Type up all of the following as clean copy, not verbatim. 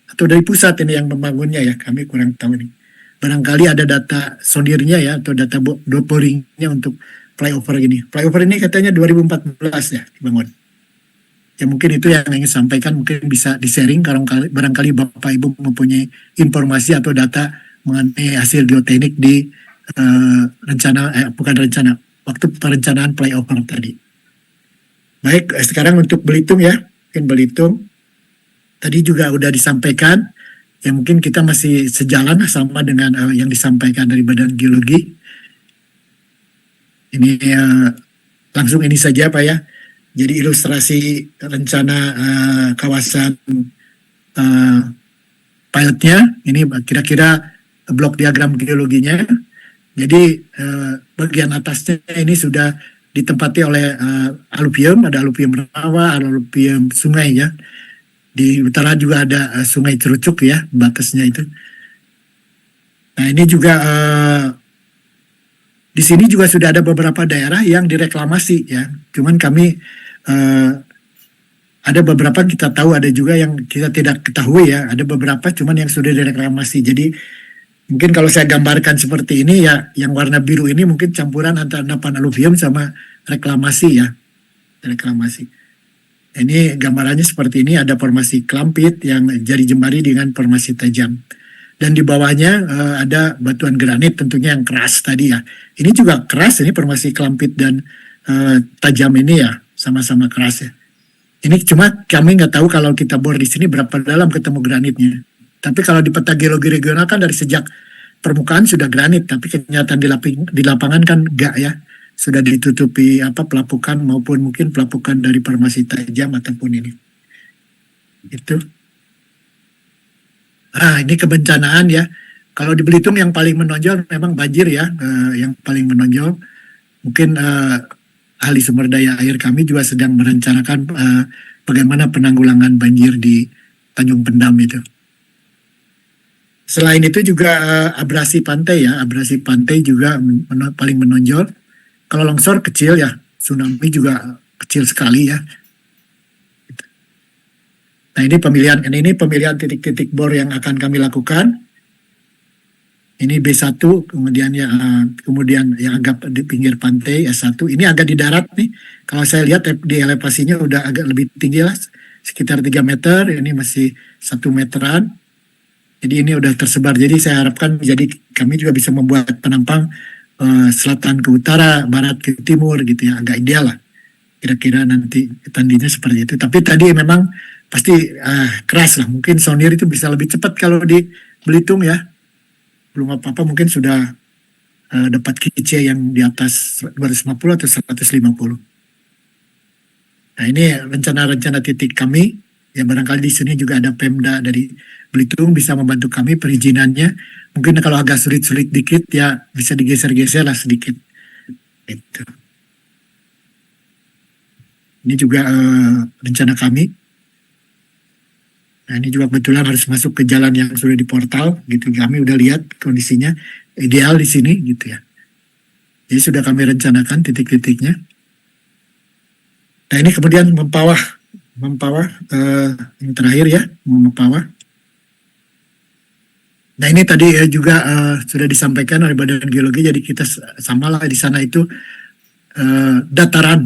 atau dari pusat ini yang membangunnya ya, kami kurang tahu nih. Barangkali ada data sondirnya ya, atau data boringnya untuk flyover ini. Flyover ini katanya 2014 ya dibangun. Ya mungkin itu yang ingin sampaikan, mungkin bisa di-sharing barangkali Bapak Ibu mempunyai informasi atau data mengenai hasil geoteknik di bukan rencana, waktu perencanaan flyover tadi. Baik, sekarang untuk Belitung ya, mungkin Belitung tadi juga udah disampaikan, ya mungkin kita masih sejalan sama dengan yang disampaikan dari Badan Geologi. Ini langsung ini saja Pak ya. Jadi ilustrasi rencana kawasan pilotnya, ini kira-kira blok diagram geologinya. Jadi bagian atasnya ini sudah ditempati oleh aluvium, ada aluvium rawa, aluvium sungai ya. Di utara juga ada sungai Cerucuk ya, batasnya itu. Nah ini juga di sini juga sudah ada beberapa daerah yang direklamasi ya. Cuman kami ada beberapa kita tahu, ada juga yang kita tidak ketahui ya. Ada beberapa cuman yang sudah direklamasi. Jadi mungkin kalau saya gambarkan seperti ini ya, yang warna biru ini mungkin campuran antara endapan aluvium sama reklamasi ya. Reklamasi. Ini gambarannya seperti ini, ada formasi Klampit yang jari jemari dengan formasi tajam. Dan di bawahnya ada batuan granit tentunya yang keras tadi ya. Ini juga keras, ini formasi Klampit dan tajam ini ya, sama-sama keras ya. Ini cuma kami nggak tahu kalau kita bor di sini berapa dalam ketemu granitnya. Tapi kalau di peta geologi regional kan dari sejak permukaan sudah granit, tapi kenyataan di lapangan kan enggak ya. Sudah ditutupi pelapukan maupun mungkin pelapukan dari formasi tajam ataupun ini. Itu. Ini kebencanaan ya. Kalau di Belitung yang paling menonjol memang banjir ya, yang paling menonjol. Mungkin ahli sumber daya air kami juga sedang merencanakan bagaimana penanggulangan banjir di Tanjung Pendam itu. Selain itu juga abrasi pantai ya, abrasi pantai juga paling menonjol. Kalau longsor kecil ya, tsunami juga kecil sekali ya. Nah ini pemilihan titik-titik bor yang akan kami lakukan. Ini B1, kemudian yang agak di pinggir pantai S1. Ini agak di darat nih. Kalau saya lihat di elevasinya udah agak lebih tinggi lah, sekitar 3 meter. Ini masih 1 meteran. Jadi ini udah tersebar. Jadi saya harapkan kami juga bisa membuat penampang selatan ke utara, barat ke timur gitu ya. Agak ideal lah. Kira-kira nanti tandingnya seperti itu. Tapi tadi memang pasti keras lah. Mungkin sonir itu bisa lebih cepat kalau di Belitung ya. Belum apa-apa mungkin sudah dapat KC yang di atas 250 atau 150. Nah ini rencana-rencana titik kami, ya barangkali di sini juga ada Pemda dari Belitung bisa membantu kami perizinannya. Mungkin kalau agak sulit-sulit dikit ya bisa digeser-geser lah sedikit. Itu. Ini juga rencana kami. Nah ini juga kebetulan harus masuk ke jalan yang sudah di portal gitu. Kami udah lihat kondisinya ideal di sini gitu ya. Jadi sudah kami rencanakan titik-titiknya. Nah ini kemudian Mempawah yang terakhir ya, Mempawah. Nah ini tadi juga sudah disampaikan oleh Badan Geologi. Jadi kita samalah di sana itu daerah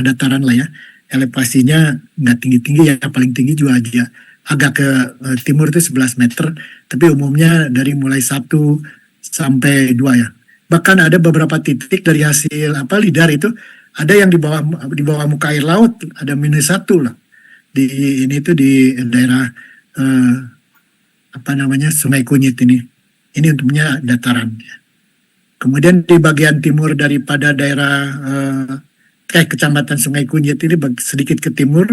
dataran lah ya. Elevasinya nggak tinggi-tinggi ya, paling tinggi juga aja agak ke timur itu 11 meter, tapi umumnya dari mulai 1 sampai 2 ya. Bahkan ada beberapa titik dari hasil lidar itu ada yang di bawah muka air laut, ada -1 lah. Ini tuh di daerah Sungai Kunyit ini. Ini untungnya dataran. Kemudian di bagian timur daripada daerah Kecamatan Sungai Kunyit ini sedikit ke timur,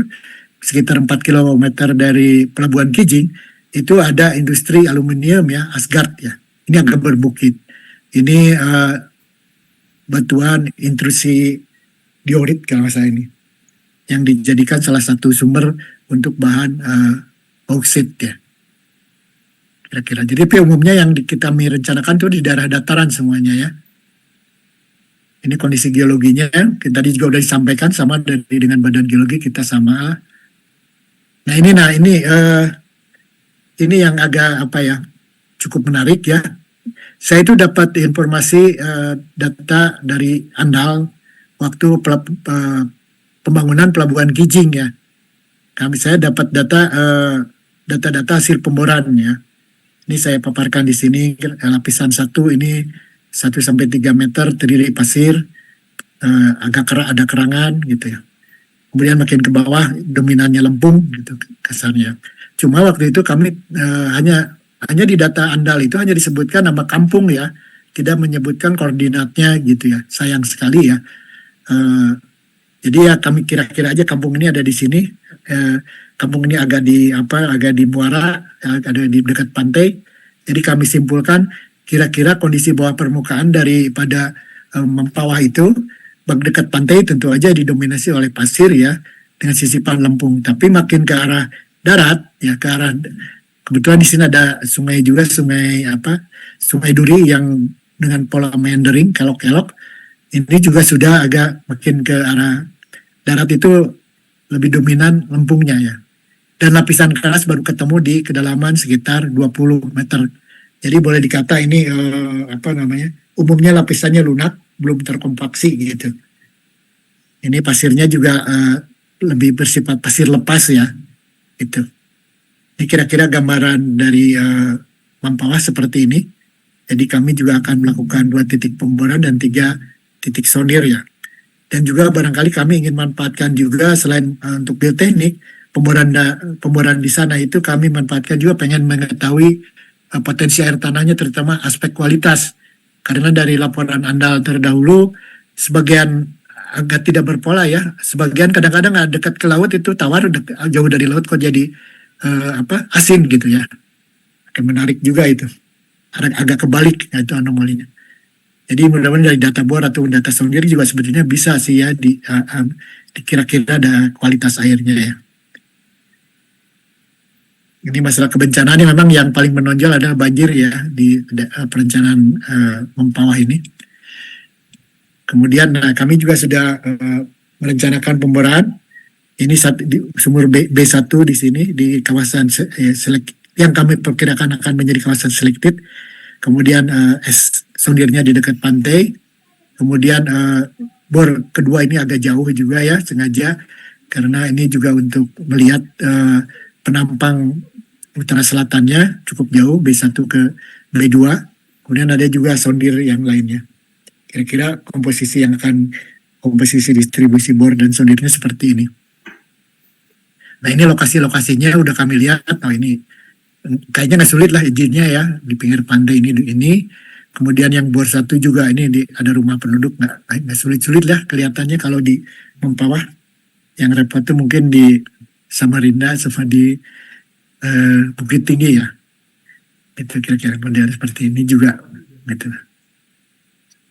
sekitar 4 km dari Pelabuhan Kijing, itu ada industri aluminium ya, Asgard ya. Ini agak berbukit. Ini batuan intrusi diorit kalau saya ini, yang dijadikan salah satu sumber untuk bahan bauksit ya. Kira-kira. Jadi umumnya yang kita rencanakan itu di daerah dataran semuanya ya. Ini kondisi geologinya, tadi juga sudah disampaikan sama dengan Badan Geologi, kita sama. Ini yang agak apa ya, cukup menarik ya. Saya itu dapat informasi data dari Andal waktu pembangunan pelabuhan Kijing ya. Saya dapat data-data hasil pemboran ya. Ini saya paparkan di sini, lapisan 1 ini 1 sampai 3 meter terdiri pasir, ada kerangan gitu ya. Kemudian makin ke bawah dominannya lempung gitu kasarnya. Cuma waktu itu kami hanya di data Andal itu hanya disebutkan nama kampung ya, tidak menyebutkan koordinatnya gitu ya. Sayang sekali ya. Jadi ya kami kira-kira aja kampung ini ada di sini. Kampung ini agak di muara, ada di dekat pantai. Jadi kami simpulkan kira-kira kondisi bawah permukaan daripada Mempawah itu dekat pantai tentu aja didominasi oleh pasir ya dengan sisipan lempung. Tapi makin ke arah darat ya, ke arah kebetulan di sini ada sungai juga, Sungai Duri yang dengan pola meandering kelok-kelok. Ini juga sudah agak makin ke arah darat, itu lebih dominan lempungnya ya. Dan lapisan keras baru ketemu di kedalaman sekitar 20 meter. Jadi boleh dikata ini umumnya lapisannya lunak, belum terkompaksi gitu. Ini pasirnya juga lebih bersifat pasir lepas ya, gitu. Ini kira-kira gambaran dari Mempawah seperti ini. Jadi kami juga akan melakukan 2 titik pemboran dan 3 titik sondir ya. Dan juga barangkali kami ingin manfaatkan juga selain untuk geoteknik, pemboran di sana itu kami manfaatkan juga pengen mengetahui potensi air tanahnya, terutama aspek kualitas. Karena dari laporan Andal terdahulu, sebagian agak tidak berpola ya. Sebagian kadang-kadang dekat ke laut itu tawar, jauh dari laut kok jadi asin gitu ya. Akan menarik juga itu. Agak kebalik ya, itu anomalinya. Jadi mudah-mudahan dari data bor atau data sondir juga sebetulnya bisa sih ya dikira-kira ada kualitas airnya ya. Ini masalah kebencanaan ini memang yang paling menonjol adalah banjir ya di perencanaan Mempawah ini. Kemudian kami juga sudah merencanakan pemboran. Ini di sumur B1 di sini di kawasan yang kami perkirakan akan menjadi kawasan selected. Kemudian sondirnya di dekat pantai. Kemudian bor kedua ini agak jauh juga ya, sengaja karena ini juga untuk melihat penampang utara selatannya cukup jauh, B1 ke B2. Kemudian ada juga sondir yang lainnya. Kira-kira komposisi distribusi bor dan sondirnya seperti ini. Nah ini lokasi-lokasinya udah kami lihat. Oh ini kayaknya nggak sulit lah izinnya ya, di pinggir pantai ini. Kemudian yang bor 1 juga ini ada rumah penduduk, nggak sulit-sulit lah kelihatannya kalau di Mempawah. Yang repot itu mungkin di Samarinda sama di Bukit Tinggi ya. Itu kira-kira model seperti ini juga gitu.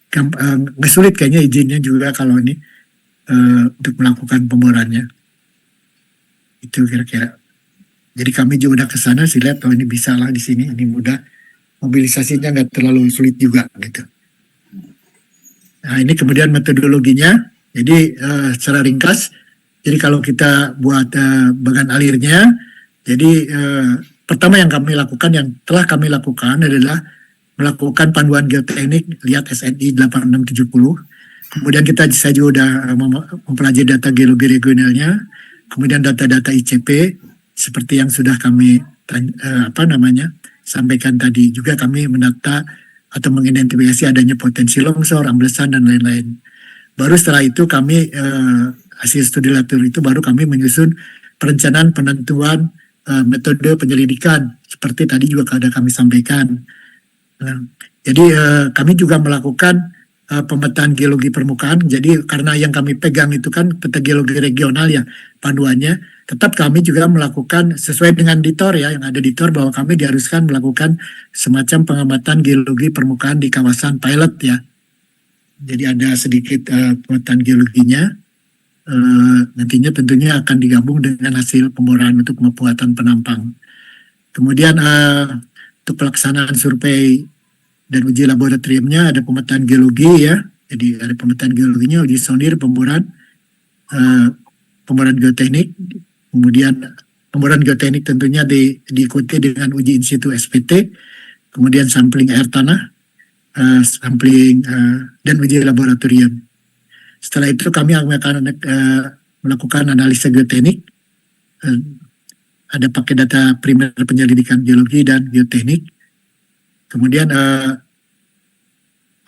Nggak sulit kayaknya izinnya juga kalau ini untuk melakukan pemborannya. Itu kira-kira. Jadi kami juga udah ke sana sih, lihat ini bisa lah di sini, ini mudah, mobilisasinya nggak terlalu sulit juga gitu. Nah ini kemudian metodologinya. Jadi secara ringkas, jadi kalau kita buat bagan alirnya, jadi pertama yang telah kami lakukan adalah melakukan panduan geoteknik, lihat SNI 8670. Kemudian saya juga udah mempelajari data geologi regionalnya, kemudian data-data ICP, seperti yang sudah kami sampaikan tadi. Juga kami mendata atau mengidentifikasi adanya potensi longsor, amblesan, dan lain-lain. Baru setelah itu kami hasil studi latur itu baru kami menyusun perencanaan penentuan metode penyelidikan seperti tadi juga ada kami sampaikan. Jadi kami juga melakukan pemetaan geologi permukaan. Jadi karena yang kami pegang itu kan peta geologi regional ya panduannya, tetap kami juga melakukan sesuai dengan DITOR ya, yang ada DITOR bahwa kami diharuskan melakukan semacam pengamatan geologi permukaan di kawasan pilot ya. Jadi ada sedikit pemetaan geologinya. Nantinya tentunya akan digabung dengan hasil pemboran untuk pembuatan penampang. Kemudian untuk pelaksanaan survei dan uji laboratoriumnya ada pemetaan geologi ya. Jadi ada pemetaan geologinya, uji sondir, pemboran geoteknik, kemudian pemboran geoteknik tentunya diikuti dengan uji in situ SPT, kemudian sampling air tanah, sampling dan uji laboratorium. Setelah itu kami akan melakukan analisa geoteknik, ada pakai data primer penyelidikan geologi dan geoteknik. Kemudian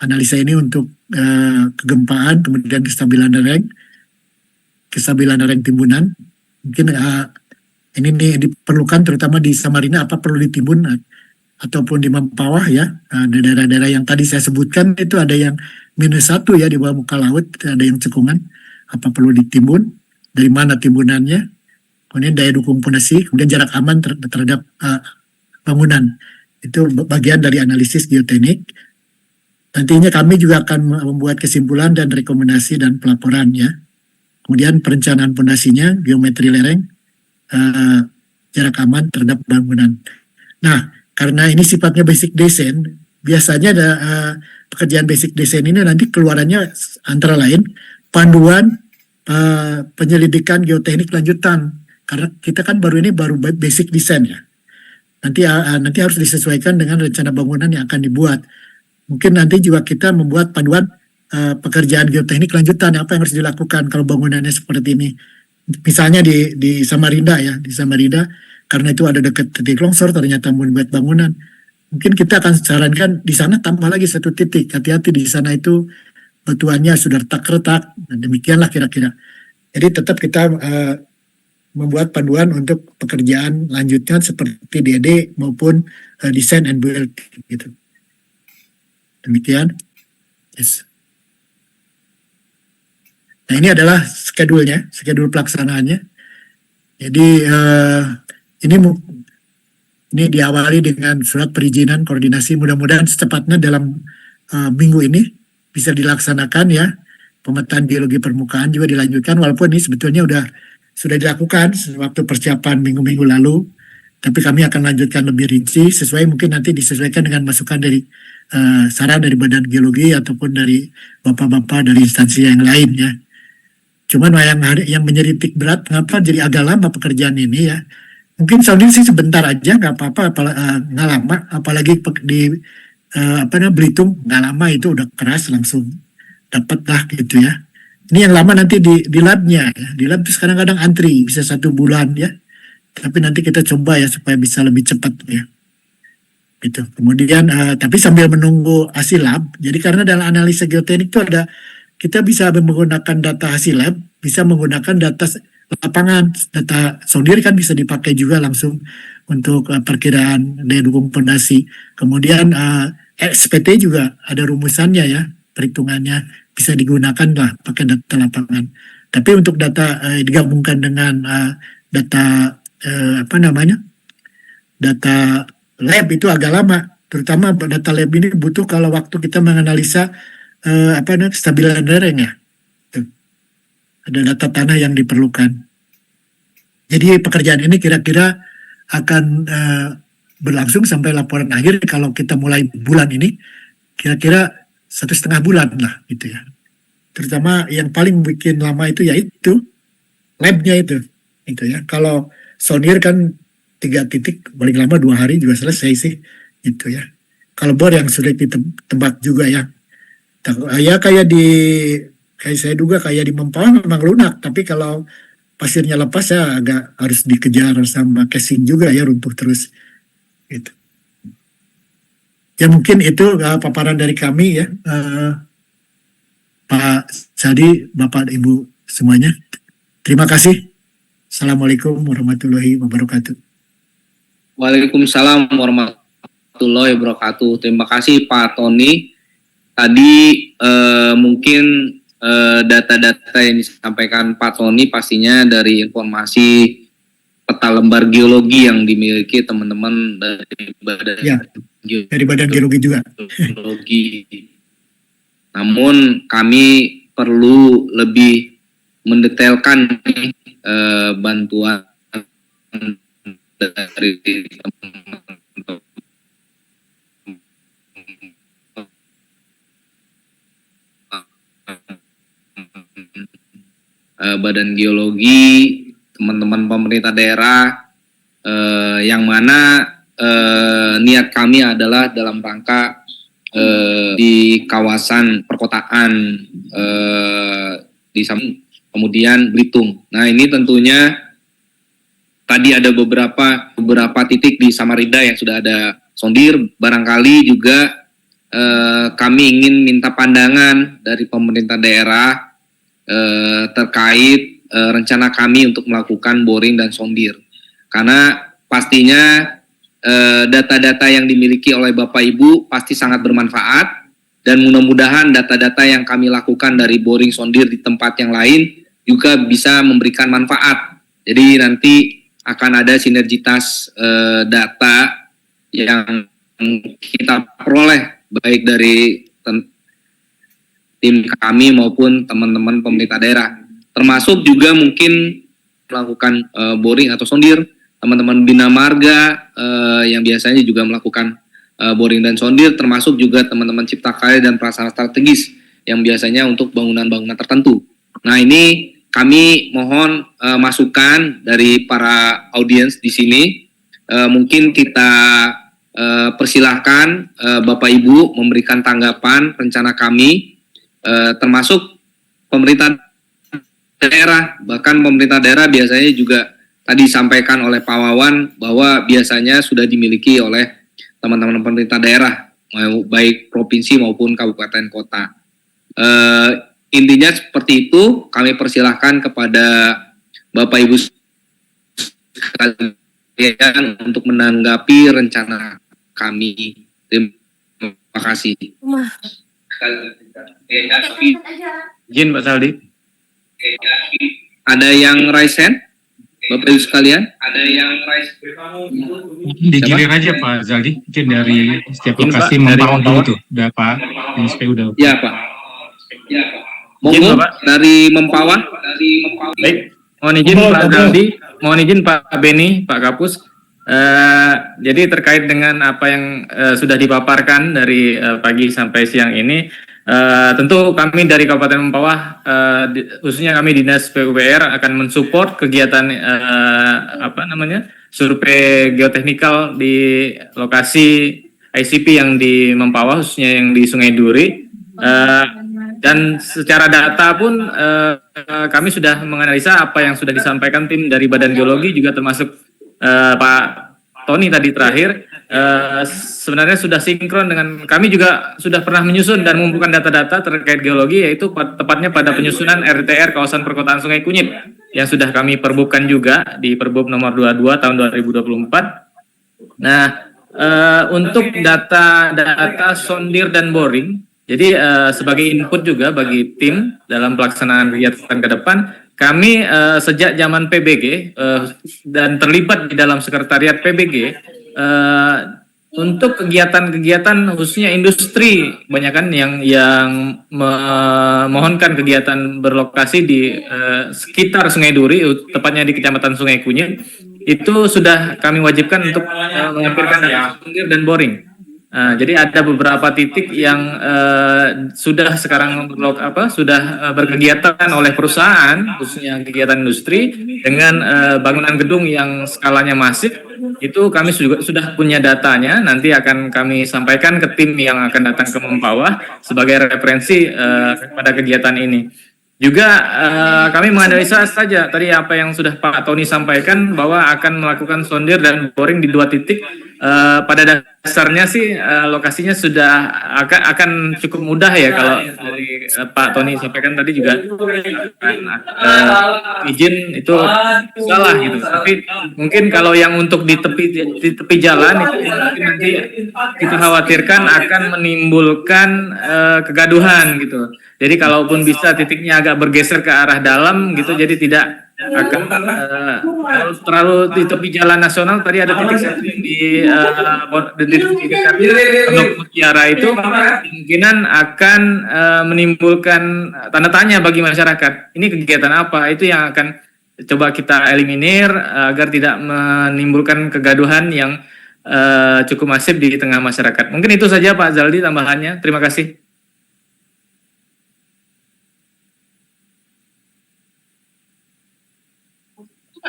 analisa ini untuk kegempaan, kemudian kestabilan lereng timbunan. Mungkin ini nih diperlukan terutama di Samarinda, apa perlu ditimbun ataupun di Mempawah ya. Daerah-daerah yang tadi saya sebutkan itu ada yang -1 ya di bawah muka laut, ada yang cekungan, apa perlu ditimbun, dari mana timbunannya, kemudian daya dukung fondasi, kemudian jarak aman terhadap bangunan. Itu bagian dari analisis geoteknik. Nantinya kami juga akan membuat kesimpulan dan rekomendasi dan pelaporan ya. Kemudian perencanaan fondasinya, geometri lereng, jarak aman terhadap bangunan. Nah, karena ini sifatnya basic design, biasanya ada pekerjaan basic design ini nanti keluarannya antara lain panduan penyelidikan geoteknik lanjutan. Karena kita kan baru basic design ya. Nanti harus disesuaikan dengan rencana bangunan yang akan dibuat. Mungkin nanti juga kita membuat panduan pekerjaan geoteknik lanjutan, apa yang harus dilakukan kalau bangunannya seperti ini. Misalnya di Samarinda ya, di Samarinda karena itu ada dekat titik longsor, ternyata membuat bangunan. Mungkin kita akan sarankan di sana tambah lagi satu titik. Hati-hati di sana itu batuannya sudah retak-retak. Demikianlah kira-kira. Jadi tetap kita membuat panduan untuk pekerjaan lanjutan seperti DD maupun design and build gitu. Demikian. Yes. Nah ini adalah schedule pelaksanaannya. Jadi ini diawali dengan surat perizinan koordinasi, mudah-mudahan secepatnya dalam minggu ini bisa dilaksanakan ya. Pemetaan geologi permukaan juga dilanjutkan, walaupun ini sebetulnya sudah dilakukan waktu persiapan minggu-minggu lalu, tapi kami akan lanjutkan lebih rinci sesuai, mungkin nanti disesuaikan dengan masukan dari saran dari Badan Geologi ataupun dari bapak-bapak dari instansi yang lain ya. Cuman yang menyeritik berat, kenapa jadi agak lama pekerjaan ini ya. Mungkin sounding sih sebentar aja, nggak apa-apa, nggak lama, apalagi di Belitung nggak lama itu udah keras langsung dapat lah gitu ya. Ini yang lama nanti di labnya ya. Di lab itu kadang-kadang antri bisa 1 bulan ya. Tapi nanti kita coba ya supaya bisa lebih cepat ya. Gitu. Kemudian tapi sambil menunggu hasil lab, jadi karena dalam analisa geoteknik itu kita bisa menggunakan data hasil lab, bisa menggunakan data lapangan, data sondir kan bisa dipakai juga langsung untuk perkiraan daya dukung fondasi. Kemudian SPT juga ada rumusannya ya, perhitungannya bisa digunakan lah pakai data lapangan. Tapi untuk data digabungkan dengan data data lab itu agak lama. Terutama data lab ini butuh kalau waktu kita menganalisa kestabilan lereng ya. Tuh. Ada data tanah yang diperlukan. Jadi pekerjaan ini kira-kira akan berlangsung sampai laporan akhir. Kalau kita mulai bulan ini, kira-kira 1,5 bulan lah gitu ya. Terutama yang paling bikin lama itu yaitu labnya itu ya. Kalau sonir kan 3 titik, paling lama 2 hari juga selesai sih gitu ya. Kalau bor yang sudah ditebak juga ya. Ya kayak saya duga kayak di Mempawah memang lunak, tapi kalau pasirnya lepas ya agak harus dikejar sama casing juga ya, runtuh terus gitu. Ya mungkin itu paparan dari kami ya, Pak Sadi, Bapak Ibu semuanya. Terima kasih. Assalamualaikum warahmatullahi wabarakatuh. Waalaikumsalam warahmatullahi wabarakatuh. Terima kasih Pak Tony. Tadi mungkin data-data yang disampaikan Pak Tony pastinya dari informasi peta lembar geologi yang dimiliki teman-teman dari Badan Geologi juga. Namun kami perlu lebih mendetailkan bantuan dari Badan Geologi, teman-teman pemerintah daerah, yang mana niat kami adalah dalam rangka di kawasan perkotaan di kemudian Belitung. Nah, ini tentunya tadi ada beberapa titik di Samarinda yang sudah ada sondir, barangkali juga kami ingin minta pandangan dari pemerintah daerah terkait rencana kami untuk melakukan boring dan sondir. Karena pastinya data-data yang dimiliki oleh Bapak Ibu pasti sangat bermanfaat, dan mudah-mudahan data-data yang kami lakukan dari boring sondir di tempat yang lain juga bisa memberikan manfaat. Jadi nanti akan ada sinergitas data yang kita peroleh baik dari tim kami maupun teman-teman pemerintah daerah, termasuk juga mungkin melakukan boring atau sondir teman-teman Bina Marga yang biasanya juga melakukan boring dan sondir, termasuk juga teman-teman Cipta Karya dan Prasarana Strategis yang biasanya untuk bangunan-bangunan tertentu. Nah, ini kami mohon masukan dari para audiens di sini. Mungkin kita persilahkan Bapak Ibu memberikan tanggapan rencana kami, termasuk pemerintah daerah. Bahkan pemerintah daerah biasanya juga tadi disampaikan oleh Pak Wawan bahwa biasanya sudah dimiliki oleh teman-teman pemerintah daerah, baik provinsi maupun kabupaten kota. Intinya seperti itu, kami persilahkan kepada Bapak Ibu sekalian untuk menanggapi rencana kami. Terima kasih. Izin Pak Saldi. Ada yang raise hand? Bapak Ibu sekalian? Ada yang raise Digilir aja Pak Zaldi, mungkin dari setiap Ini, lokasi Pak, dari Mempawah dulu Mempawah. tuh, udah Pak, NSP udah. Ya, Pak. Izin, Monggo Bapak. dari Mempawah. Baik, mohon izin Pak Zaldi, mohon izin Pak Beni, Pak Kapus. Jadi terkait dengan apa yang sudah dipaparkan dari pagi sampai siang ini, tentu kami dari Kabupaten Mempawah, khususnya kami Dinas PUPR akan mensupport kegiatan survei geoteknikal di lokasi ICP yang di Mempawah, khususnya yang di Sungai Duri. Dan secara data pun kami sudah menganalisa apa yang sudah disampaikan tim dari Badan Geologi, juga termasuk Pak Tony tadi terakhir. Sebenarnya sudah sinkron dengan kami, juga sudah pernah menyusun dan mengumpulkan data-data terkait geologi, yaitu tepatnya pada penyusunan RTR kawasan perkotaan Sungai Kunyit yang sudah kami perbubkan juga di Perbub nomor 22 tahun 2024. Nah, untuk data sondir dan boring, jadi sebagai input juga bagi tim dalam pelaksanaan kegiatan ke depan, kami sejak zaman PBG dan terlibat di dalam sekretariat PBG untuk kegiatan-kegiatan khususnya industri, banyak kan yang memohonkan kegiatan berlokasi di sekitar Sungai Duri, tepatnya di Kecamatan Sungai Kunyit, itu sudah kami wajibkan untuk melampirkan data sondir dan boring. Jadi ada beberapa titik yang sudah sekarang sudah berkegiatan oleh perusahaan, khususnya kegiatan industri dengan bangunan gedung yang skalanya masif. Itu kami juga sudah punya datanya, nanti akan kami sampaikan ke tim yang akan datang ke Mempawah sebagai referensi pada kegiatan ini. Juga kami menganalisa saja tadi apa yang sudah Pak Tony sampaikan, bahwa akan melakukan sondir dan boring di 2 titik. Pada dasarnya sih lokasinya sudah akan cukup mudah ya, kalau dari Pak Tony sampaikan tadi juga izin itu salah gitu. Tapi mungkin kalau yang untuk di tepi jalan itu mungkin nanti kita khawatirkan akan menimbulkan kegaduhan gitu. Jadi kalaupun bisa titiknya agak bergeser ke arah dalam gitu, jadi tidak akan terlalu di tepi jalan nasional. Tadi ada titik di dekat Pondok Mutiara itu kemungkinan akan menimbulkan tanda tanya bagi masyarakat. Ini kegiatan apa? Itu yang akan coba kita eliminir agar tidak menimbulkan kegaduhan yang cukup masif di tengah masyarakat. Mungkin itu saja Pak Zaldi tambahannya. Terima kasih.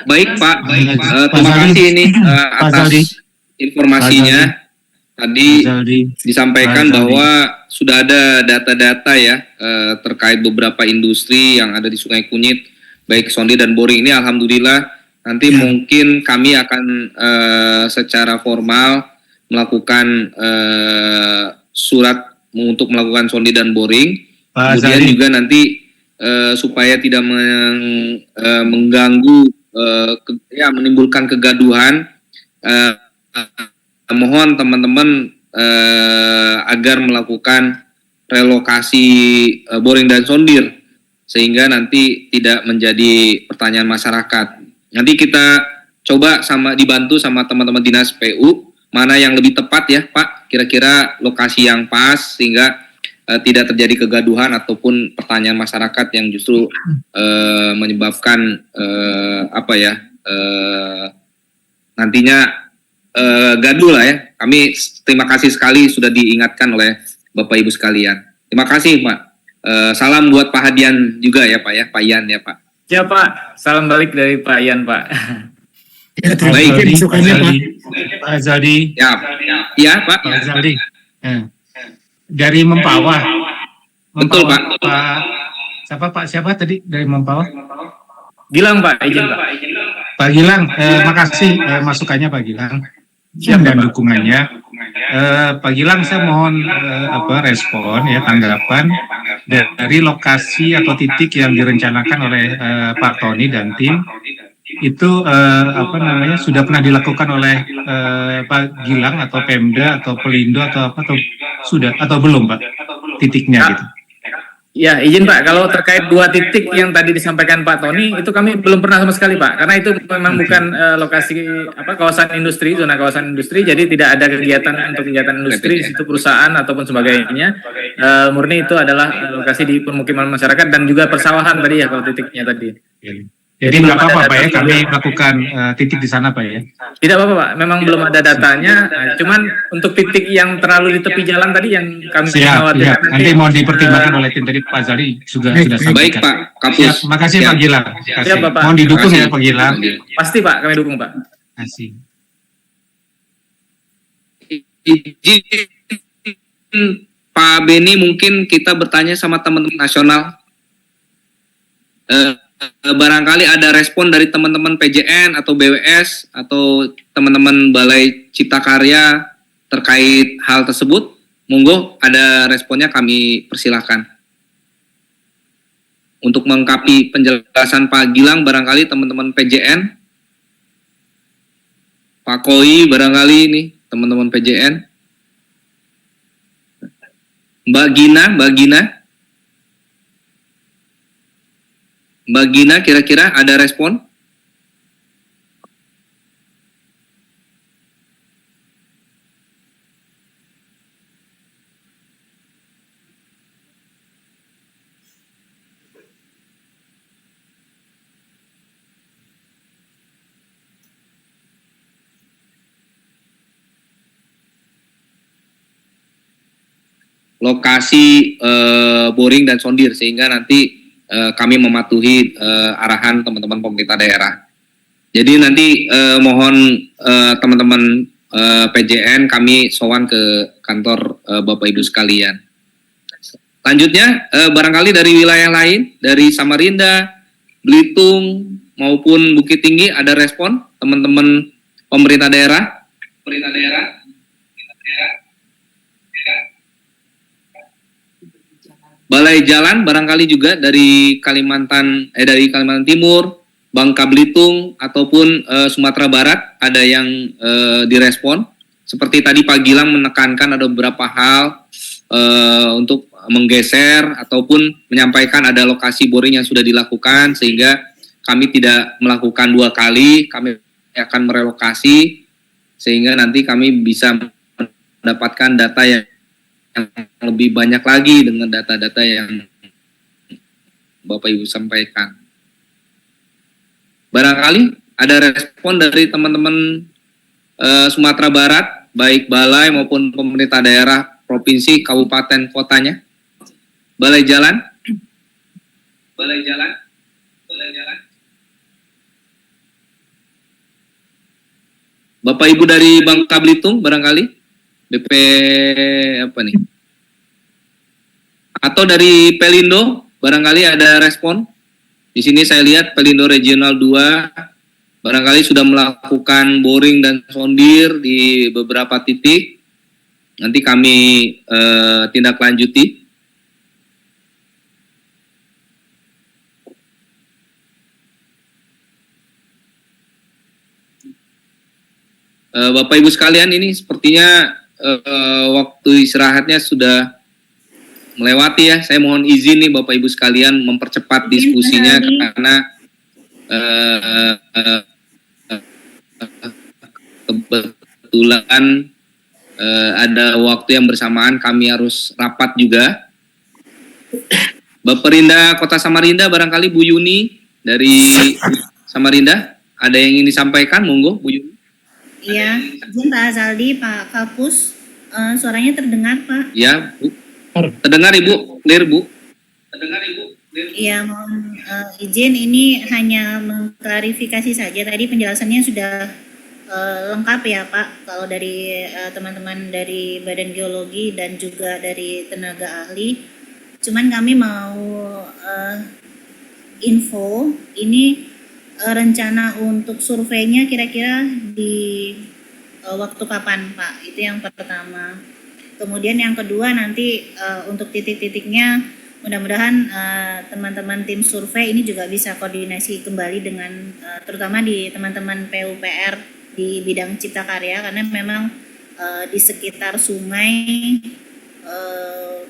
Baik Pak, Pak terima Zaldi. kasih ini Pak Zaldi. atas informasinya. Tadi Pak Zaldi. disampaikan Pak Zaldi. bahwa sudah ada data-data ya terkait beberapa industri yang ada di Sungai Kunyit, baik sondi dan boring ini. Alhamdulillah nanti mungkin kami akan secara formal melakukan surat untuk melakukan sondi dan boring. Pak Kemudian Zaldi. juga nanti supaya tidak mengganggu menimbulkan kegaduhan, mohon teman-teman agar melakukan relokasi boring dan sondir sehingga nanti tidak menjadi pertanyaan masyarakat. Nanti kita coba dibantu sama teman-teman dinas PU mana yang lebih tepat ya Pak, kira-kira lokasi yang pas sehingga tidak terjadi kegaduhan ataupun pertanyaan masyarakat yang justru menyebabkan nantinya gaduh lah ya. Kami terima kasih sekali sudah diingatkan oleh Bapak Ibu sekalian. Terima kasih Pak. Salam buat Pak Hadian juga ya Pak ya, Pak Ian ya Pak. Ya Pak, salam balik dari Pak Ian Pak. Ya, terima Baik. kasih masukannya Pak. Pak Zaldi. Ya Pak. Pak Zaldi. Dari Mempawah. Betul, Pak. Siapa tadi dari Mempawah? Gilang Pak, izin Pak. Pak Gilang, makasih masukannya Pak Gilang dan dukungannya. Pak Gilang, saya mohon respon ya, tanggapan dari lokasi atau titik yang direncanakan oleh Pak Tony dan tim itu sudah pernah dilakukan oleh Pak Gilang atau Pemda atau Pelindo atau sudah atau belum Pak titiknya gitu. Ya, izin Pak, kalau terkait 2 titik yang tadi disampaikan Pak Tony, itu kami belum pernah sama sekali Pak, karena itu memang bukan lokasi kawasan industri, zona kawasan industri, jadi tidak ada kegiatan untuk kegiatan industri, situ perusahaan ataupun sebagainya. Murni itu adalah lokasi di permukiman masyarakat dan juga persawahan tadi ya kalau titiknya tadi. Jadi nggak apa-apa Pak ya, kami lakukan titik di sana Pak ya. Tidak apa-apa Pak, memang belum ada datanya, cuman untuk titik yang terlalu di tepi jalan tadi yang kami khawatirkan nanti mau dipertimbangkan oleh tim tadi Pak Zaldi sudah sampaikan. Baik Pak Kapus. Siap, makasih Pak Gilang. Siap, Bapak. Mohon didukung Makasih. ya Pak Gilang. Pasti Pak, kami dukung Pak. Makasih. Izin Pak Beni, mungkin kita bertanya sama teman-teman nasional. Barangkali ada respon dari teman-teman PJN atau BWS atau teman-teman Balai Cipta Karya terkait hal tersebut. Monggo ada responnya, kami persilahkan. Untuk melengkapi penjelasan Pak Gilang, barangkali teman-teman PJN, Pak Koi barangkali ini teman-teman PJN, Mbak Gina kira-kira ada respon? Lokasi boring dan sondir sehingga nanti kami mematuhi arahan teman-teman pemerintah daerah. Jadi nanti mohon teman-teman PJN kami sowan ke kantor Bapak Ibu sekalian. Selanjutnya barangkali dari wilayah lain, dari Samarinda, Belitung maupun Bukit Tinggi ada respon teman-teman pemerintah daerah? Balai Jalan barangkali juga dari Kalimantan Timur, Bangka Belitung ataupun Sumatera Barat ada yang direspon. Seperti tadi Pak Gilang menekankan ada beberapa hal untuk menggeser ataupun menyampaikan ada lokasi boring yang sudah dilakukan sehingga kami tidak melakukan 2 kali, kami akan merelokasi sehingga nanti kami bisa mendapatkan data yang lebih banyak lagi dengan data-data yang Bapak Ibu sampaikan. Barangkali ada respon dari teman-teman Sumatera Barat, baik balai maupun pemerintah daerah, provinsi, kabupaten, kotanya. Balai Jalan. Bapak Ibu dari Bangka Belitung barangkali BP apa nih? Atau dari Pelindo barangkali ada respon? Di sini saya lihat Pelindo Regional 2 barangkali sudah melakukan boring dan sondir di beberapa titik. Nanti kami tindak lanjuti. Bapak Ibu sekalian, ini sepertinya waktu istirahatnya sudah melewati ya. Saya mohon izin nih Bapak Ibu sekalian mempercepat diskusinya karena kebetulan ada waktu yang bersamaan kami harus rapat juga. Baperinda Kota Samarinda barangkali Bu Yuni dari Samarinda ada yang ingin disampaikan, monggo Bu Yuni. Iya, izin Pak Azaldi, Pak Kapus, suaranya terdengar Pak. Ya, Bu. Terdengar Ibu, clear Bu. Terdengar Ibu. Iya, mohon izin, ini hanya mengklarifikasi saja. Tadi penjelasannya sudah lengkap ya Pak, kalau dari teman-teman dari Badan Geologi dan juga dari tenaga ahli. Cuman kami mau info, ini rencana untuk surveinya kira-kira di waktu kapan Pak? Itu yang pertama. Kemudian yang kedua nanti untuk titik-titiknya mudah-mudahan teman-teman tim survei ini juga bisa koordinasi kembali dengan terutama di teman-teman PUPR di bidang cipta karya, karena memang di sekitar sungai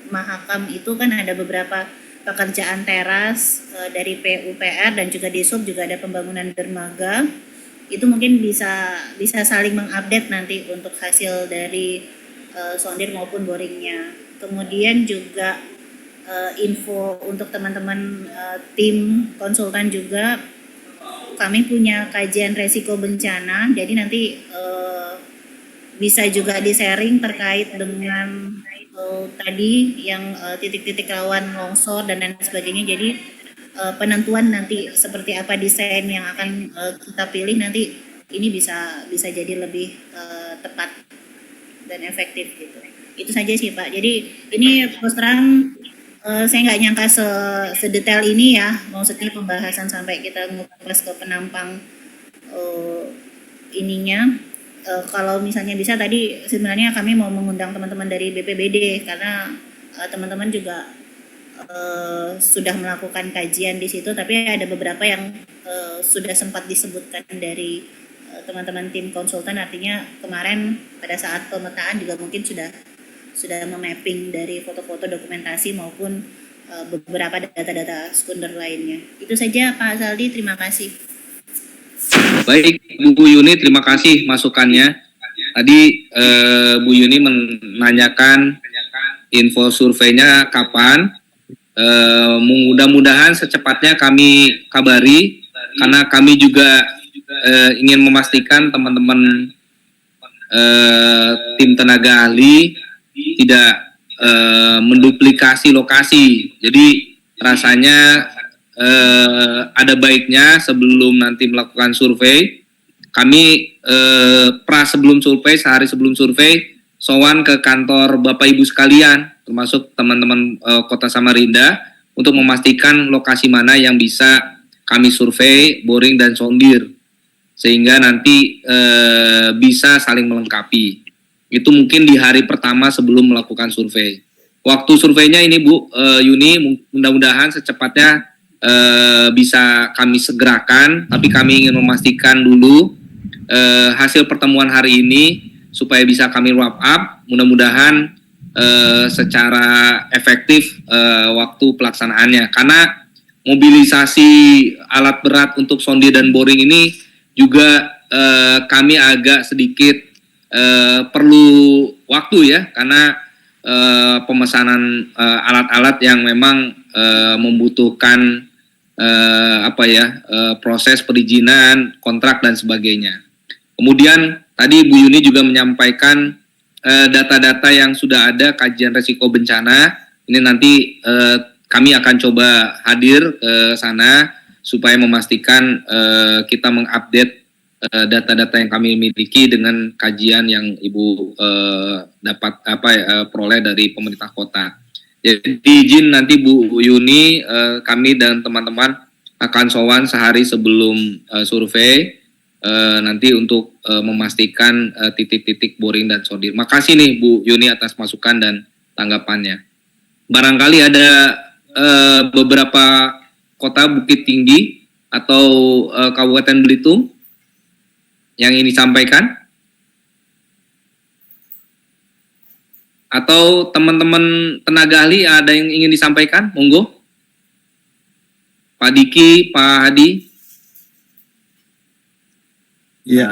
Mahakam itu kan ada beberapa pekerjaan teras dari PUPR dan juga di SUB juga ada pembangunan dermaga. Itu mungkin bisa saling mengupdate nanti untuk hasil dari sondir maupun boringnya. Kemudian juga info untuk teman-teman tim konsultan juga, kami punya kajian resiko bencana, jadi nanti bisa juga di-sharing terkait dengan tadi yang titik-titik rawan longsor dan lain sebagainya. Jadi penentuan nanti seperti apa desain yang akan kita pilih nanti ini bisa jadi lebih tepat dan efektif gitu. Itu saja sih Pak. Jadi ini terus terang saya nggak nyangka sedetail ini ya, maksudnya pembahasan sampai kita ngupas ke penampang ininya. Kalau misalnya bisa tadi sebenarnya kami mau mengundang teman-teman dari BPBD karena teman-teman juga sudah melakukan kajian di situ, tapi ada beberapa yang sudah sempat disebutkan dari teman-teman tim konsultan, artinya kemarin pada saat pemetaan juga mungkin sudah memapping dari foto-foto dokumentasi maupun beberapa data-data sekunder lainnya. Itu saja Pak Azaldi, terima kasih. Baik, Bu Yuni, terima kasih masukannya. Tadi Bu Yuni menanyakan info surveinya kapan. Mudah-mudahan secepatnya kami kabari, karena kami juga ingin memastikan teman-teman tim tenaga ahli tidak menduplikasi lokasi. Jadi rasanya ada baiknya sebelum nanti melakukan survei, kami sebelum survei, sehari sebelum survei, sowan ke kantor Bapak Ibu sekalian, termasuk teman-teman Kota Samarinda, untuk memastikan lokasi mana yang bisa kami survei, boring dan sondir, sehingga nanti bisa saling melengkapi. Itu mungkin di hari pertama sebelum melakukan survei. Waktu surveinya ini Bu Yuni, mudah-mudahan secepatnya bisa kami segerakan, tapi kami ingin memastikan dulu hasil pertemuan hari ini supaya bisa kami wrap up, mudah-mudahan secara efektif waktu pelaksanaannya, karena mobilisasi alat berat untuk sondir dan boring ini juga kami agak sedikit perlu waktu ya, karena pemesanan alat-alat yang memang membutuhkan proses perizinan, kontrak dan sebagainya. Kemudian tadi Bu Yuni juga menyampaikan data-data yang sudah ada kajian resiko bencana. Ini nanti kami akan coba hadir ke sana supaya memastikan kita mengupdate data-data yang kami miliki dengan kajian yang Ibu dapat peroleh dari pemerintah kota. Jadi izin nanti Bu Yuni, kami dan teman-teman akan sowan sehari sebelum survei nanti untuk memastikan titik-titik boring dan sondir. Makasih nih Bu Yuni atas masukan dan tanggapannya. Barangkali ada beberapa kota Bukit Tinggi atau Kabupaten Belitung yang ingin disampaikan? Atau teman-teman tenaga ahli ada yang ingin disampaikan? Monggo. Pak Diki, Pak Hadi. Ya,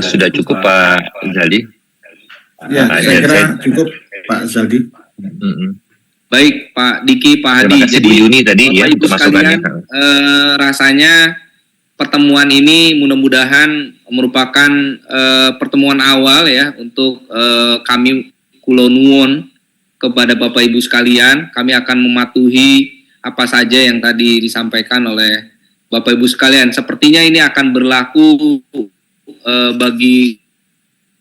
Sudah cukup Pak Zaldi. ya saya kira cukup Pak Zaldi. Baik Pak Diki, Pak Hadi. Terima kasih Bu Yuni tadi ya Ibu masukannya. sekalian, rasanya pertemuan ini mudah-mudahan merupakan pertemuan awal ya untuk kami kulonuwun kepada Bapak Ibu sekalian. Kami akan mematuhi apa saja yang tadi disampaikan oleh Bapak Ibu sekalian. Sepertinya ini akan berlaku bagi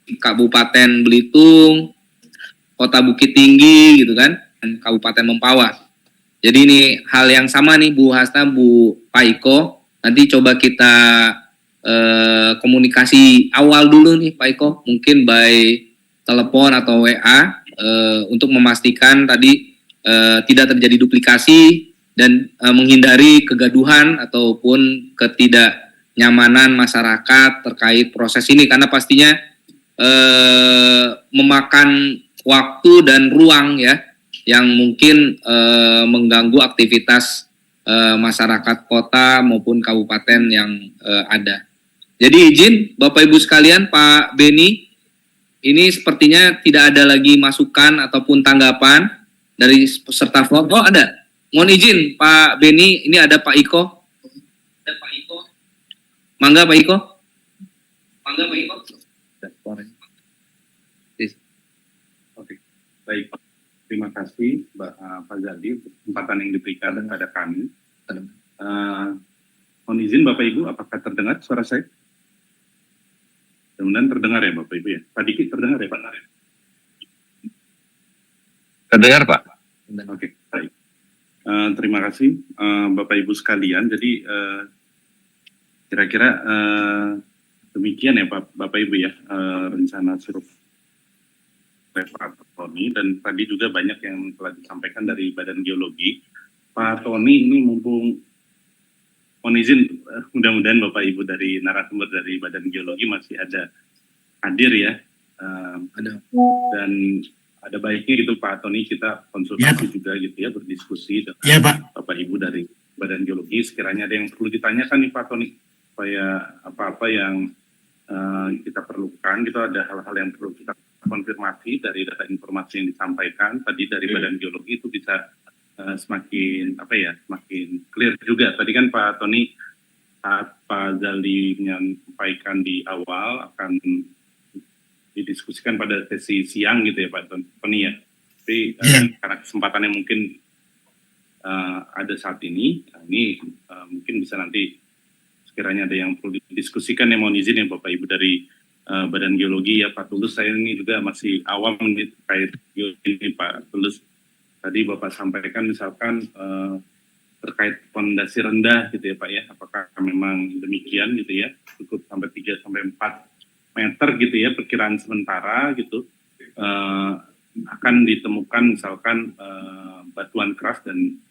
Kabupaten Belitung, Kota Bukit Tinggi gitu kan, dan Kabupaten Mempawah. Jadi ini hal yang sama nih Bu Hasna, Bu Pak Iko. Nanti coba kita komunikasi awal dulu nih Pak Iko, mungkin by telepon atau WA untuk memastikan tadi tidak terjadi duplikasi dan menghindari kegaduhan ataupun ketidaknyamanan masyarakat terkait proses ini, karena pastinya memakan waktu dan ruang ya yang mungkin mengganggu aktivitas masyarakat kota maupun kabupaten yang ada. Jadi izin Bapak Ibu sekalian, Pak Beni, ini sepertinya tidak ada lagi masukan ataupun tanggapan dari peserta vlog. Oh ada, mohon izin Pak Beni, ini ada Pak Iko. Ada Pak Iko. Mangga Pak Iko. Mangga Pak Iko. Oke, baik. Terima kasih Pak Zaldi untuk kesempatan yang diberikan kepada kami. Mohon izin Bapak Ibu, apakah terdengar suara saya? Mudah-mudahan terdengar ya Bapak Ibu ya. Pak Diki terdengar ya Pak? Terdengar Pak. Oke, baik. Terima kasih Bapak Ibu sekalian. Jadi kira-kira demikian ya Bapak Ibu ya rencana survei Pak Tony, dan tadi juga banyak yang telah disampaikan dari Badan Geologi. Pak Tony ini mumpung mohon izin, mudah-mudahan Bapak Ibu dari narasumber dari Badan Geologi masih ada hadir ya. Ada. Dan ada baiknya gitu Pak Tony kita konsultasi juga gitu ya, berdiskusi dengan Bapak Ibu dari Badan Geologi. Sekiranya ada yang perlu ditanyakan nih Pak Tony, supaya apa-apa yang kita perlukan gitu, ada hal-hal yang perlu kita konfirmasi dari data informasi yang disampaikan tadi dari Badan Geologi, itu bisa semakin semakin clear juga. Tadi kan Pak Tony saat Pak Zaldi menyampaikan di awal akan didiskusikan pada sesi siang gitu ya Pak Tony ya. Tapi karena kesempatannya mungkin ada saat ini, mungkin bisa nanti sekiranya ada yang perlu didiskusikan, yang mohon izin ya Bapak Ibu dari Badan Geologi ya Pak Tulus. Saya ini juga masih awam nih terkait geologi ini Pak Tulus. Tadi Bapak sampaikan misalkan terkait fondasi rendah gitu ya Pak ya, apakah memang demikian gitu ya, cukup sampai 3 sampai 4 meter gitu ya perkiraan sementara gitu, akan ditemukan misalkan batuan keras, dan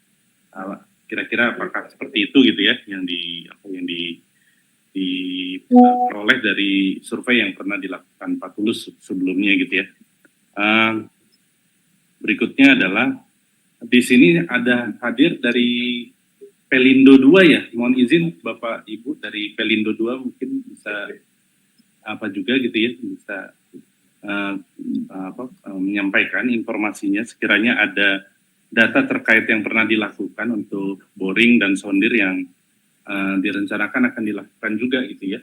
kira-kira apakah seperti itu gitu ya yang diperoleh dari survei yang pernah dilakukan Pak Tulus sebelumnya gitu ya. Berikutnya adalah di sini ada hadir dari Pelindo 2 ya. Mohon izin Bapak Ibu dari Pelindo 2 mungkin bisa juga gitu ya, bisa menyampaikan informasinya sekiranya ada data terkait yang pernah dilakukan untuk boring dan sondir yang direncanakan akan dilakukan juga gitu ya,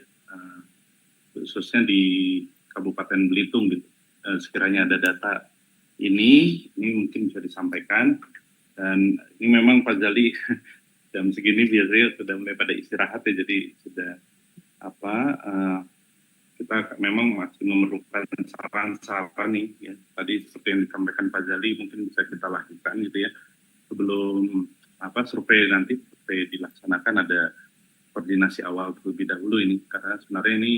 khususnya di Kabupaten Belitung gitu. Sekiranya ada data ini mungkin bisa disampaikan. Dan ini memang Pak Zaldi jam segini biasanya sudah mulai pada istirahat ya, jadi sudah kita memang masih memerlukan saran-saran nih ya. Tadi seperti yang disampaikan Pak Zali mungkin bisa kita lakukan gitu ya. Sebelum survei dilaksanakan ada koordinasi awal terlebih dahulu ini, karena sebenarnya ini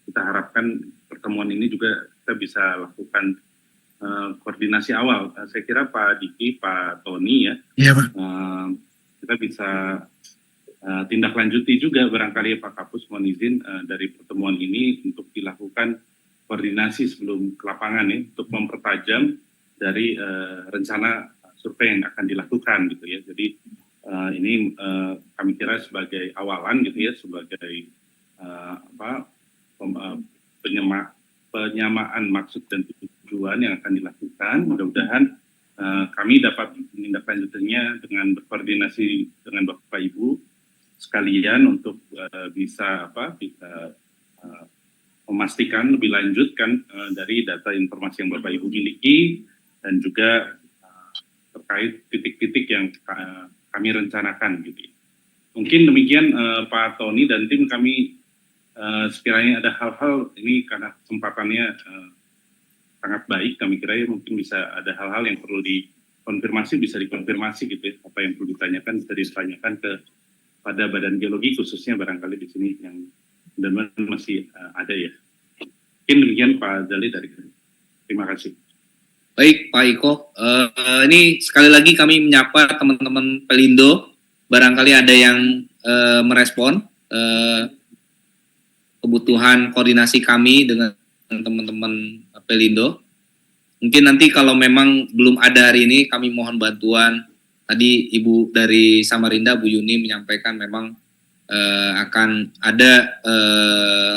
kita harapkan pertemuan ini juga kita bisa lakukan koordinasi awal. Saya kira Pak Diki, Pak Tony ya, Iya, Pak. kita bisa tindak lanjuti juga barangkali Pak Kapus mohon izin dari pertemuan ini untuk dilakukan koordinasi sebelum ke lapangan ya, untuk mempertajam dari rencana survei yang akan dilakukan gitu ya. Jadi ini kami kira sebagai awalan gitu ya, sebagai penyamaan maksud dan tujuan yang akan dilakukan. Mudah-mudahan kami dapat menindaklanjutinya dengan berkoordinasi dengan Bapak Ibu sekalian untuk bisa memastikan lebih lanjut kan dari data informasi yang Bapak Ibu miliki dan juga terkait titik-titik yang kami rencanakan gitu. Mungkin demikian Pak Tony dan tim kami sekiranya ada hal-hal ini karena kesempatannya sangat baik, kami kira ya mungkin bisa ada hal-hal yang perlu dikonfirmasi, bisa dikonfirmasi gitu ya, apa yang perlu ditanyakan bisa ditanyakan pada Badan Geologi khususnya barangkali di sini yang benar-benar masih ada ya. Mungkin demikian Pak Zali dari kami. Terima kasih. Baik Pak Iko, ini sekali lagi kami menyapa teman-teman Pelindo, barangkali ada yang merespon kebutuhan koordinasi kami dengan teman-teman Pelindo. Mungkin nanti kalau memang belum ada hari ini, kami mohon bantuan. Tadi Ibu dari Samarinda, Bu Yuni menyampaikan memang akan ada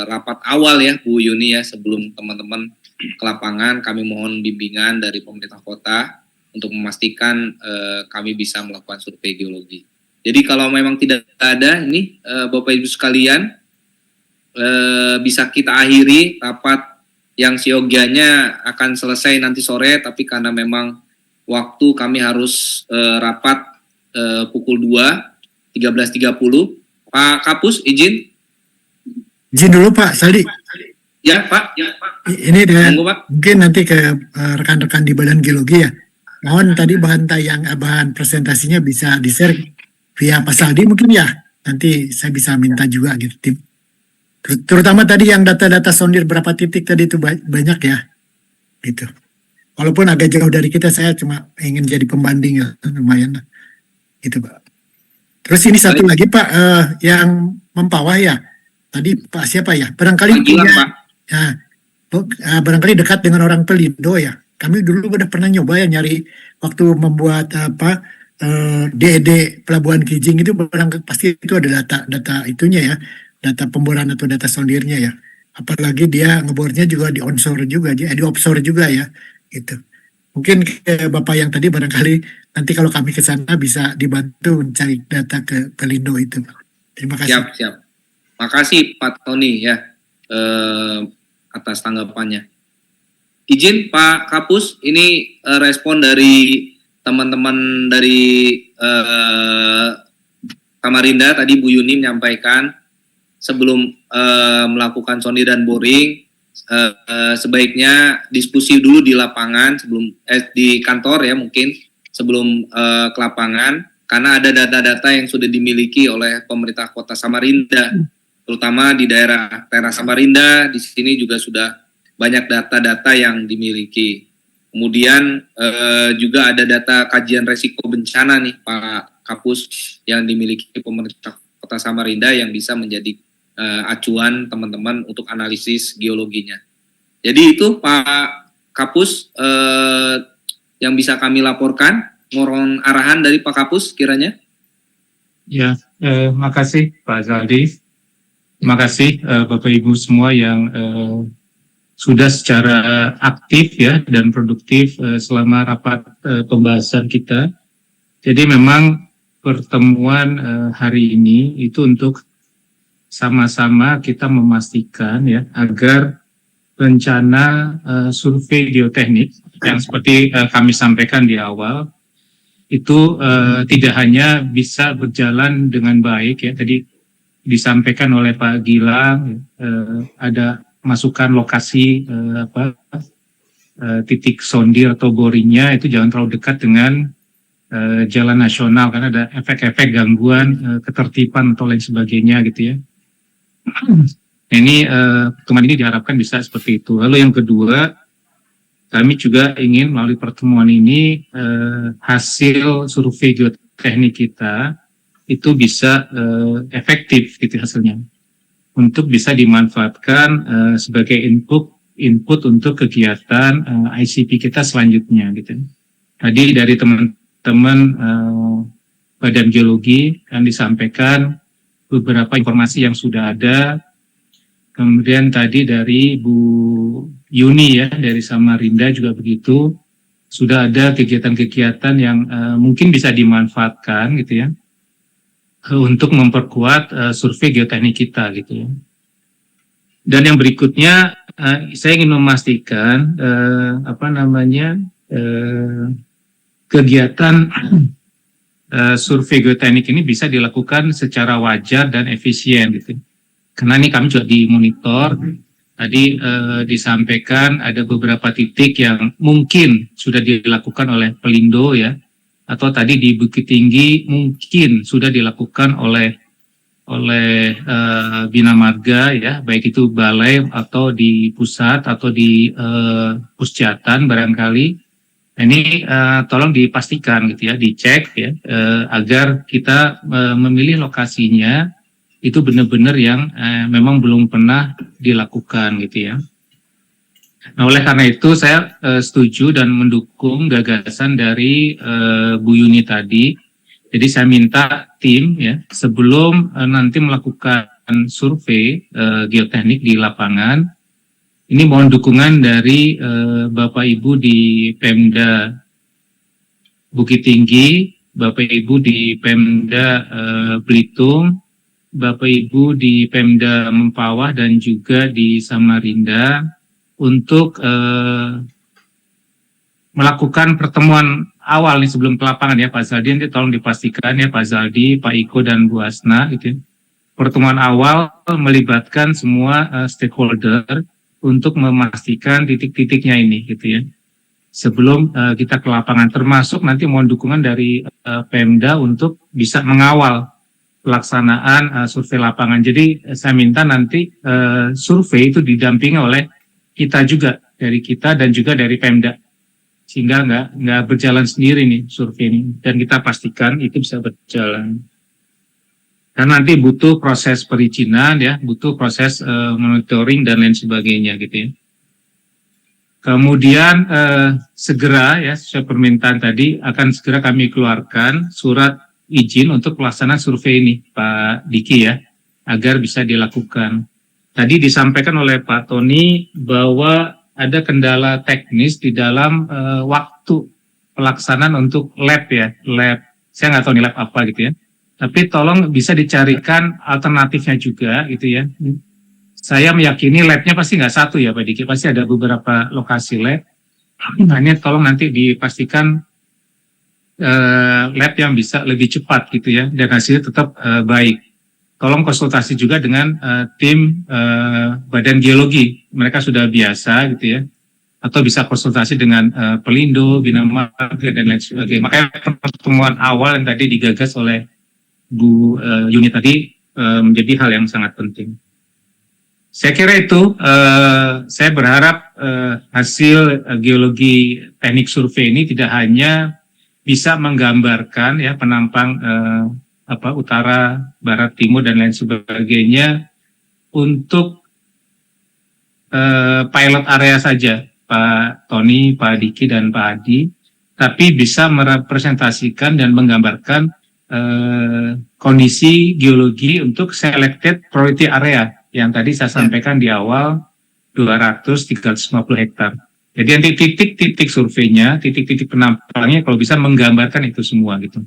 rapat awal ya Bu Yuni ya, sebelum teman-teman ke lapangan. Kami mohon bimbingan dari pemerintah kota untuk memastikan kami bisa melakukan survei geologi. Jadi kalau memang tidak ada ini Bapak Ibu sekalian, bisa kita akhiri rapat yang siogianya akan selesai nanti sore, tapi karena memang waktu kami harus rapat pukul 2, 13.30. Pak Kapus, izin? Izin dulu Pak Saldi. Ya Pak. Ini mungkin nanti ke rekan-rekan di Badan Geologi ya. Mohon tadi bahan presentasinya bisa di-share via Pak Saldi mungkin ya. Nanti saya bisa minta juga gitu tim. Terutama tadi yang data-data sondir berapa titik tadi itu banyak ya. Gitu. Walaupun agak jauh dari kita, saya cuma ingin jadi pembanding ya, lumayan lah. Gitu Pak. Terus ini satu lagi Pak, yang Mempawah ya. Tadi Pak siapa ya? Barangkali Gilang, Pak. Ya, barangkali dekat dengan orang Pelindo ya. Kami dulu udah pernah nyoba ya nyari waktu membuat DED Pelabuhan Kijing itu pasti itu ada data itunya ya. Data pemboran atau data sondirnya ya. Apalagi dia ngebornya juga di onshore juga, di offshore juga ya. Gitu. Mungkin Bapak yang tadi barangkali nanti kalau kami ke sana bisa dibantu mencari data ke Pelindo itu. Terima kasih. Siap. Makasih Pak Tony ya atas tanggapannya. Izin Pak Kapus, ini respon dari teman-teman dari Samarinda tadi Bu Yuni menyampaikan sebelum melakukan sondir dan boring sebaiknya diskusi dulu di lapangan sebelum di kantor ya mungkin sebelum ke lapangan, karena ada data-data yang sudah dimiliki oleh pemerintah Kota Samarinda, terutama di daerah teras Samarinda. Di sini juga sudah banyak data-data yang dimiliki. Kemudian juga ada data kajian resiko bencana nih Pak Kapus yang dimiliki pemerintah Kota Samarinda yang bisa menjadi acuan teman-teman untuk analisis geologinya. Jadi itu Pak Kapus yang bisa kami laporkan. Mohon arahan dari Pak Kapus kiranya. Ya, makasih Pak Zaldi. Terima kasih Bapak Ibu semua yang sudah secara aktif ya dan produktif selama rapat pembahasan kita. Jadi memang pertemuan hari ini itu untuk sama-sama kita memastikan ya agar rencana survei geoteknik yang seperti kami sampaikan di awal itu tidak hanya bisa berjalan dengan baik ya, tadi disampaikan oleh Pak Gilang ada masukkan lokasi titik sondir atau boringnya itu jangan terlalu dekat dengan jalan nasional karena ada efek-efek gangguan ketertiban atau lain sebagainya gitu ya. Ini pertemuan ini diharapkan bisa seperti itu. Lalu yang kedua, kami juga ingin melalui pertemuan ini hasil survei geoteknik kita itu bisa efektif gitu hasilnya untuk bisa dimanfaatkan sebagai input untuk kegiatan ICP kita selanjutnya gitu. Tadi dari teman-teman Badan Geologi yang disampaikan beberapa informasi yang sudah ada. Kemudian tadi dari Bu Yuni ya dari Samarinda juga begitu, sudah ada kegiatan-kegiatan yang mungkin bisa dimanfaatkan gitu ya untuk memperkuat survei geoteknik kita gitu ya. Dan yang berikutnya saya ingin memastikan kegiatan survei geoteknik ini bisa dilakukan secara wajar dan efisien gitu. Karena ini kami juga dimonitor, tadi disampaikan ada beberapa titik yang mungkin sudah dilakukan oleh Pelindo ya, atau tadi di Bukit Tinggi mungkin sudah dilakukan oleh Bina Marga ya, baik itu balai atau di pusat atau di Pusjatan barangkali. Ini tolong dipastikan gitu ya, dicek ya, agar kita memilih lokasinya itu benar-benar yang memang belum pernah dilakukan gitu ya. Nah, oleh karena itu saya setuju dan mendukung gagasan dari Bu Yuni tadi. Jadi saya minta tim ya sebelum nanti melakukan survei geoteknik di lapangan, ini mohon dukungan dari Bapak Ibu di Pemda Bukit Tinggi, Bapak Ibu di Pemda Belitung, Bapak Ibu di Pemda Mempawah dan juga di Samarinda untuk melakukan pertemuan awal nih sebelum ke lapangan ya Pak Zaldi, nanti tolong dipastikan ya Pak Zaldi, Pak Iko dan Bu Asna gitu ya. Pertemuan awal melibatkan semua stakeholder untuk memastikan titik-titiknya ini gitu ya. Sebelum kita ke lapangan, termasuk nanti mohon dukungan dari Pemda untuk bisa mengawal pelaksanaan survei lapangan. Jadi saya minta nanti survei itu didampingi oleh kita juga, dari kita dan juga dari Pemda, sehingga nggak berjalan sendiri nih survei ini, dan kita pastikan itu bisa berjalan. Karena nanti butuh proses perizinan ya, butuh proses monitoring dan lain sebagainya gitu ya. Kemudian segera ya, sesuai permintaan tadi akan segera kami keluarkan surat izin untuk pelaksanaan survei ini, Pak Diki ya, agar bisa dilakukan. Tadi disampaikan oleh Pak Tony bahwa ada kendala teknis di dalam waktu pelaksanaan untuk lab ya, lab. Saya nggak tahu nih lab apa gitu ya. Tapi tolong bisa dicarikan alternatifnya juga gitu ya. Saya meyakini labnya pasti nggak satu ya Pak Diki, pasti ada beberapa lokasi lab. Nah ini tolong nanti dipastikan lab yang bisa lebih cepat gitu ya, dan hasilnya tetap baik. Tolong konsultasi juga dengan tim Badan Geologi, mereka sudah biasa gitu ya, atau bisa konsultasi dengan Pelindo, Bina Marga dan lain sebagainya. Makanya pertemuan awal yang tadi digagas oleh Bu Yuni tadi menjadi hal yang sangat penting. Saya kira itu, saya berharap hasil geologi teknik survei ini tidak hanya bisa menggambarkan ya penampang utara, barat, timur dan lain sebagainya untuk pilot area saja, Pak Tony, Pak Diki dan Pak Adi, tapi bisa merepresentasikan dan menggambarkan kondisi geologi untuk selected priority area yang tadi saya sampaikan di awal 200-350 hektar. Jadi nanti titik-titik surveinya, titik-titik penampangnya kalau bisa menggambarkan itu semua gitu.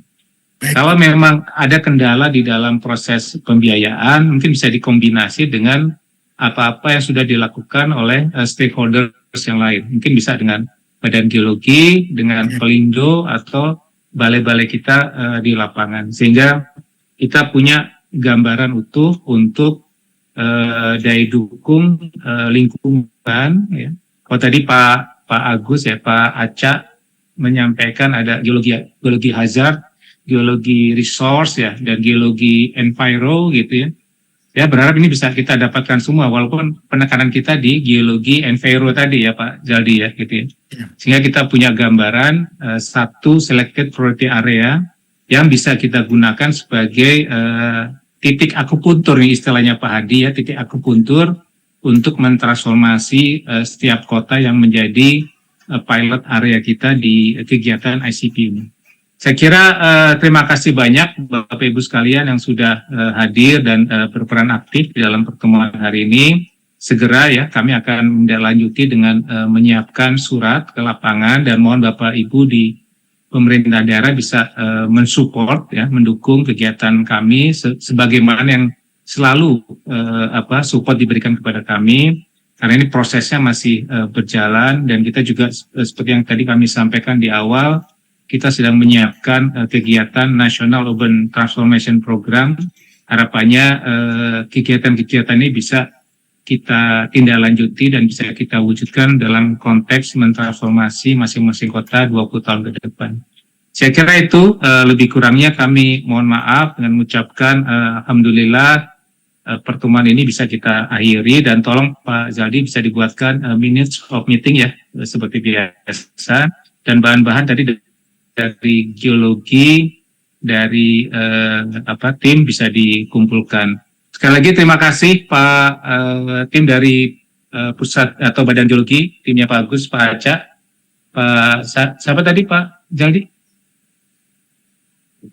Kalau memang ada kendala di dalam proses pembiayaan, mungkin bisa dikombinasi dengan apa-apa yang sudah dilakukan oleh stakeholders yang lain. Mungkin bisa dengan Badan Geologi, dengan Pelindo, atau balai-balai kita di lapangan. Sehingga kita punya gambaran utuh untuk daya dukung lingkungan. Ya. Kalau tadi Pak Agus ya, Pak Aca menyampaikan ada geologi hazard, geologi resource ya, dan geologi enviro gitu ya. Ya berharap ini bisa kita dapatkan semua, walaupun penekanan kita di geologi enviro tadi ya Pak Jaldi ya gitu ya. Sehingga kita punya gambaran satu selected priority area yang bisa kita gunakan sebagai titik akupuntur nih istilahnya Pak Hadi ya, titik akupuntur untuk mentransformasi setiap kota yang menjadi pilot area kita di kegiatan ICP ini. Saya kira terima kasih banyak Bapak Ibu sekalian yang sudah hadir dan berperan aktif di dalam pertemuan hari ini. Segera ya kami akan menindaklanjuti dengan menyiapkan surat ke lapangan dan mohon Bapak Ibu di pemerintah daerah bisa mensupport ya, mendukung kegiatan kami sebagaimana yang selalu support diberikan kepada kami. Karena ini prosesnya masih berjalan dan kita juga seperti yang tadi kami sampaikan di awal, kita sedang menyiapkan kegiatan National Urban Transformation Program. Harapannya kegiatan-kegiatan ini bisa kita tindaklanjuti dan bisa kita wujudkan dalam konteks mentransformasi masing-masing kota 20 tahun ke depan. Saya kira itu lebih kurangnya kami mohon maaf dengan mengucapkan alhamdulillah pertemuan ini bisa kita akhiri dan tolong Pak Zaldi bisa dibuatkan minutes of meeting ya seperti biasa dan bahan-bahan tadi dari geologi dari tim bisa dikumpulkan. Sekali lagi terima kasih Pak tim dari pusat atau Badan Geologi, timnya Pak Agus, Pak Aca, Pak siapa tadi Pak Jaldi?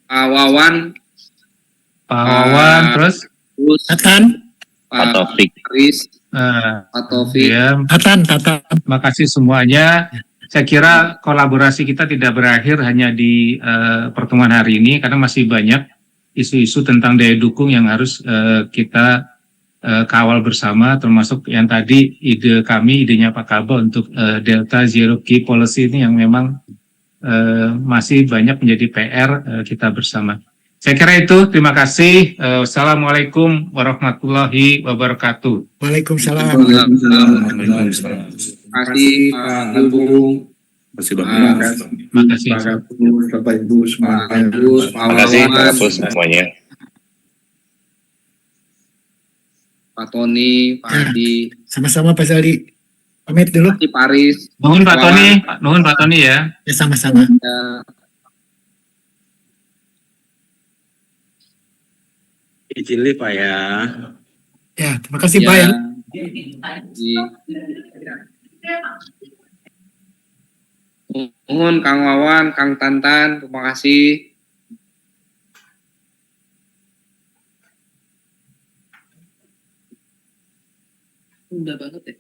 Pak Wawan, Terus Tatan, Pak Taufik. Aris, Pak Taufik. Ya, Tatan. terima kasih semuanya. Saya kira kolaborasi kita tidak berakhir hanya di pertemuan hari ini karena masih banyak isu-isu tentang daya dukung yang harus kita kawal bersama, termasuk yang tadi idenya Pak Kaba untuk Delta Zero Key Policy ini yang memang masih banyak menjadi PR kita bersama. Saya kira itu, terima kasih. Wassalamualaikum warahmatullahi wabarakatuh. Waalaikumsalam. Terima kasih Pak Agung. Terima kasih. Terima kasih. Bapak Ibu Pak Agus, Pak Terima kasih Wawan, Pak Kapus semuanya. Pak Tony, Pak Adi, Sama-sama Pak Zaldi. Pamit dulu. Pak Aris. Nuhun Pak Tony ya. Ya sama-sama. Ya, Izin Pak ya. Ya, terima kasih Pak ya. Mohon Kang Wawan, Kang Tantan, terima kasih. Udah banget ya.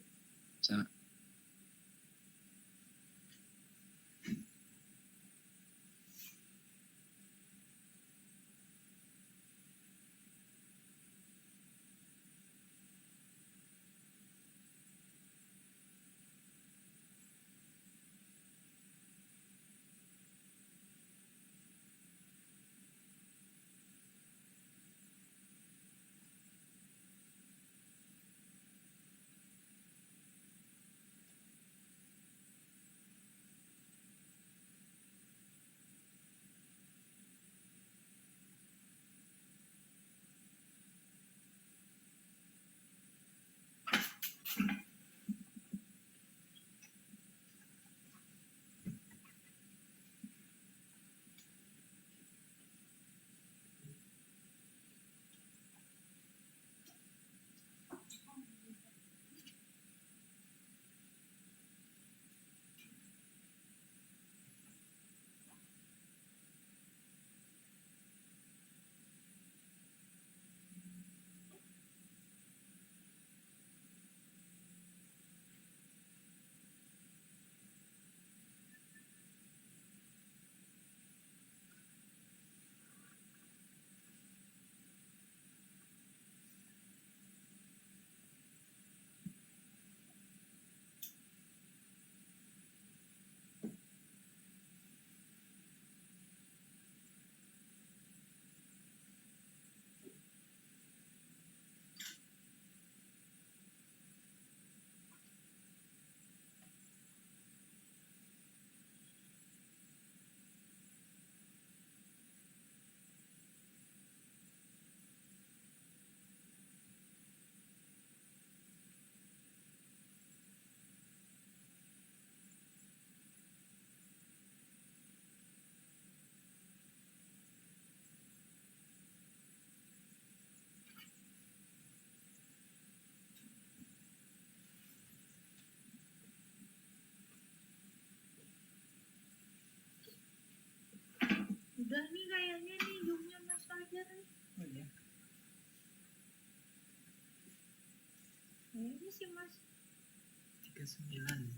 39.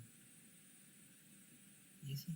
Iya sih.